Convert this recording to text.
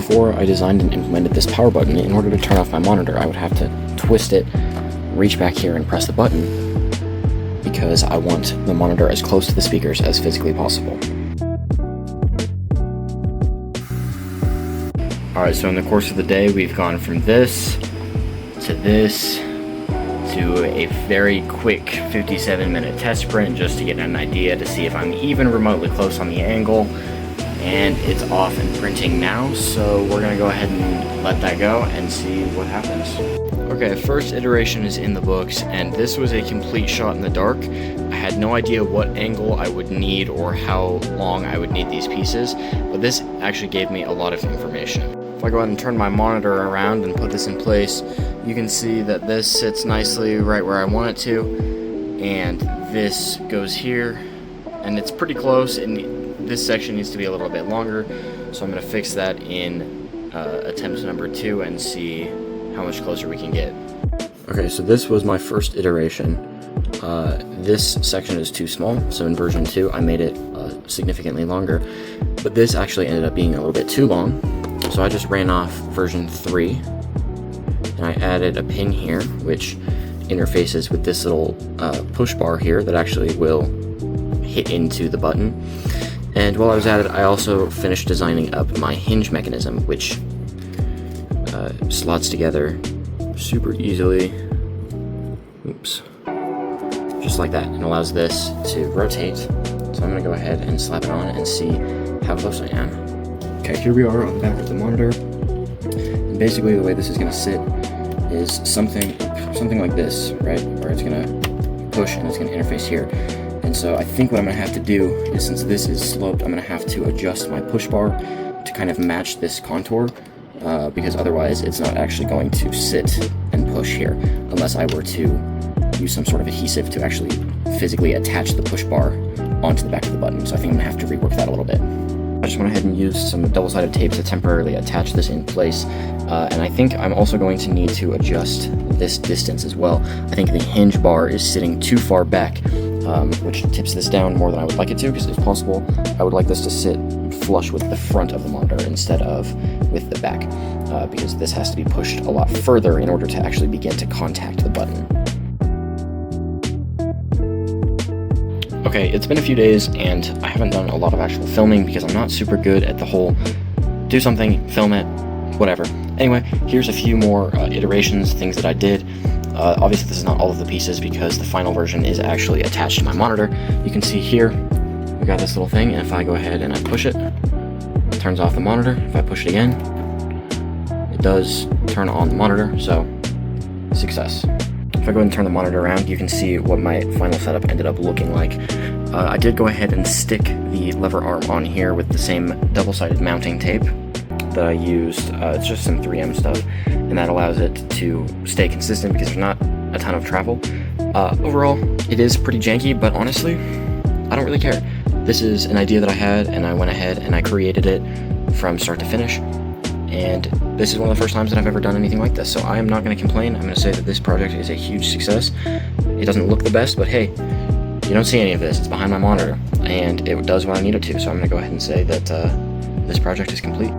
before I designed and implemented this power button, in order to turn off my monitor, I would have to twist it, reach back here and press the button, because I want the monitor as close to the speakers as physically possible. Alright, so in the course of the day, we've gone from this to this to a very quick 57-minute test sprint just to get an idea to see if I'm even remotely close on the angle. And it's off and printing now, so we're gonna go ahead and let that go and see what happens. Okay, first iteration is in the books, and this was a complete shot in the dark. I had no idea what angle I would need or how long I would need these pieces, but this actually gave me a lot of information. If I go ahead and turn my monitor around and put this in place, you can see that this sits nicely right where I want it to, and this goes here, and it's pretty close, and this section needs to be a little bit longer, so I'm going to fix that in attempt number 2 and see how much closer we can get. Okay, so this was my first iteration. This section is too small, so in version 2 I made it significantly longer, but this actually ended up being a little bit too long, so I just ran off version 3, and I added a pin here, which interfaces with this little push bar here that actually will hit into the button. And while I was at it, I also finished designing up my hinge mechanism, which slots together super easily. Oops. Just like that, and allows this to rotate. So I'm going to go ahead and slap it on and see how close I am. Okay, here we are on the back of the monitor. And basically the way this is going to sit is something like this, right? Where it's going to push and it's going to interface here. And so I think what I'm going to have to do is, since this is sloped, I'm going to have to adjust my push bar to kind of match this contour, because otherwise it's not actually going to sit and push here, unless I were to use some sort of adhesive to actually physically attach the push bar onto the back of the button. So I think I'm going to have to rework that a little bit. I just went ahead and used some double-sided tape to temporarily attach this in place, and I think I'm also going to need to adjust this distance as well. I think the hinge bar is sitting too far back, which tips this down more than I would like it to, because if possible, I would like this to sit flush with the front of the monitor instead of with the back, because this has to be pushed a lot further in order to actually begin to contact the button. Okay, it's been a few days, and I haven't done a lot of actual filming because I'm not super good at the whole do something, film it, whatever. Anyway, here's a few more iterations, things that I did. Obviously this is not all of the pieces because the final version is actually attached to my monitor. You can see here, we got this little thing, and if I go ahead and I push it, it turns off the monitor. If I push it again, it does turn on the monitor, so success. If I go ahead and turn the monitor around, you can see what my final setup ended up looking like. I did go ahead and stick the lever arm on here with the same double-sided mounting tape that I used. It's just some 3M stuff, and that allows it to stay consistent because there's not a ton of travel. Overall, it is pretty janky, but honestly, I don't really care. This is an idea that I had, and I went ahead and I created it from start to finish. And this is one of the first times that I've ever done anything like this, so I am not going to complain. I'm going to say that this project is a huge success. It doesn't look the best, but hey, you don't see any of this. It's behind my monitor, and it does what I need it to, so I'm going to go ahead and say that this project is complete.